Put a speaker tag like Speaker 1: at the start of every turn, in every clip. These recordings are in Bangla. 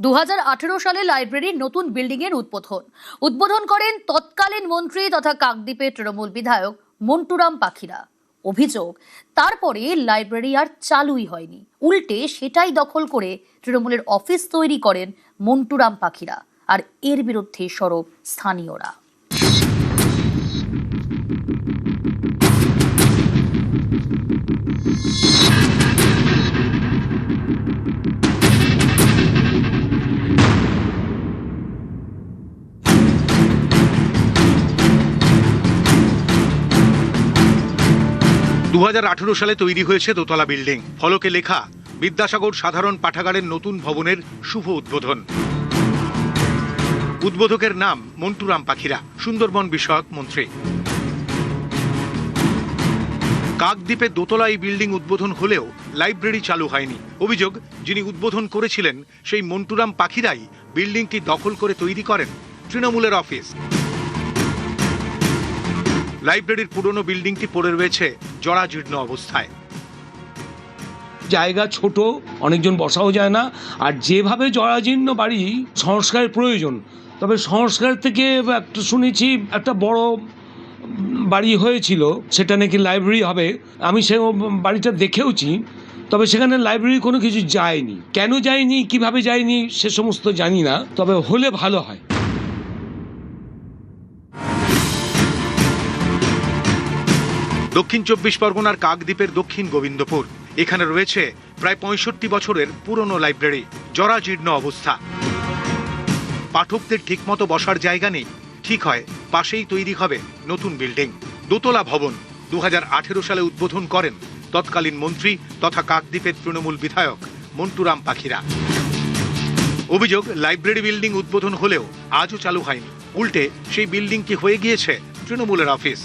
Speaker 1: 2018 সালে লাইব্রেরির নতুন বিল্ডিং এর উদ্বোধন করেন তৎকালীন মন্ত্রী তথা কাকদ্বীপের তৃণমূল বিধায়ক মন্টুরাম পাখিরা। অভিযোগ, তারপরে লাইব্রেরি আর চালুই হয়নি, উল্টে সেটাই দখল করে তৃণমূলের অফিস তৈরি করেন মন্টুরাম পাখিরা। আর এর বিরুদ্ধে সরব স্থানীয়রা।
Speaker 2: সালে তৈরি হয়েছে দোতলা বিল্ডিং। ফলকে লেখা বিদ্যাসাগর সাধারণ পাঠাগারের নতুন ভবনের শুভ উদ্বোধন। উদ্বোধকের নাম মন্টুরাম পাখিরা, সুন্দরবন বিষয়ক মন্ত্রী। কাকদ্বীপে দোতলা এই বিল্ডিং উদ্বোধন হলেও লাইব্রেরি চালু হয়নি। অভিযোগ, যিনি উদ্বোধন করেছিলেন সেই মন্টুরাম পাখিরাই বিল্ডিংটি দখল করে তৈরি করেন তৃণমূলের অফিস। লাইব্রেরির পুরনো বিল্ডিংটি পড়ে রয়েছে জরাজীর্ণ অবস্থায়।
Speaker 3: জায়গা ছোট, অনেকজন বসাও যায় না, আর যেভাবে জরাজীর্ণ বাড়ি সংস্কারের প্রয়োজন, তবে সংস্কার থেকে একটা শুনেছি একটা বড় বাড়ি হয়েছিল, সেটা নাকি লাইব্রেরি হবে। আমি সে বাড়িটা দেখেওছি, তবে সেখানে লাইব্রেরি কোনো কিছু যায়নি। কেন যায়নি, কিভাবে যায়নি সে সমস্ত জানি না, তবে হলে ভালো হয়।
Speaker 2: দক্ষিণ 24 পরগনার কাকদ্বীপের দক্ষিণ গোবিন্দপুর। এখানে রয়েছে প্রায় 65 বছরের পুরনো লাইব্রেরি, জরাজীর্ণ অবস্থা। পাঠকদের ঠিকমতো বসার জায়গা নেই। ঠিক হয় পাশেই তৈরি হবে নতুন বিল্ডিং, দোতলা ভবন। 2018 সালে উদ্বোধন করেন তৎকালীন মন্ত্রী তথা কাকদ্বীপের তৃণমূল বিধায়ক মন্টুরাম পাখিরা। অভিযোগ, লাইব্রেরি বিল্ডিং উদ্বোধন হলেও আজও চালু হয়নি, উল্টে সেই বিল্ডিংটি হয়ে গিয়েছে তৃণমূলের অফিস।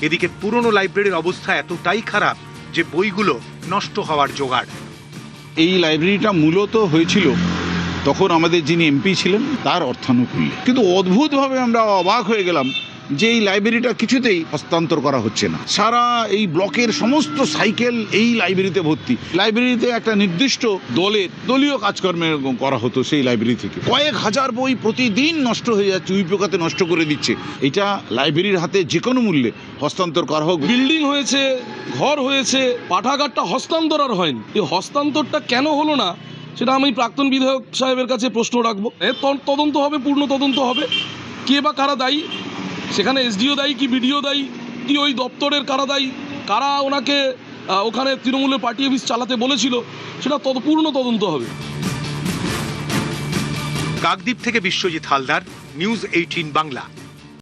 Speaker 2: এদিকে পুরনো লাইব্রেরির অবস্থা এতটাই খারাপ যে বইগুলো নষ্ট হওয়ার জোগাড়।
Speaker 4: এই লাইব্রেরিটা মূলত হয়েছিল তখন আমাদের যিনি এমপি ছিলেন তার অর্থানুকূল্যে, কিন্তু অদ্ভুতভাবে আমরা অবাক হয়ে গেলাম যে এই লাইব্রেরিটা কিছুতেই হস্তান্তর করা হচ্ছে না। সারা এই ব্লকের সমস্ত সাইকেল এই লাইব্রেরিতে ভর্তি। লাইব্রেরিতে একটা নির্দিষ্ট দলীয় কাজকর্মে করা হতো, সেই লাইব্রেরি থেকে কয়েক হাজার বই প্রতিদিন নষ্ট হয়ে যাচ্ছে, উইপোকাতে নষ্ট করে দিচ্ছে। এটা লাইব্রেরির হাতে যে কোনো মূল্যে হস্তান্তর করা হোক।
Speaker 5: বিল্ডিং হয়েছে, ঘর হয়েছে, পাঠাগারটা হস্তান্তর আর হয়নি। এই হস্তান্তরটা কেন হলো না সেটা আমি প্রাক্তন বিধায়ক সাহেবের কাছে প্রশ্ন রাখবো। তদন্ত হবে, পূর্ণ তদন্ত হবে। কে বা কারা দায়ী, সেখানে এসডিও দায়ী কি বিডিও দায়ী কি ওই দপ্তরের কারা দায়ী, কারা ওনাকে ওখানে তৃণমূলের পার্টি অফিস চালাতে বলেছিল, সেটা পূর্ণ তদন্ত হবে।
Speaker 2: কাকদ্বীপ থেকে বিশ্বজিৎ হালদার, নিউজ 18 বাংলা।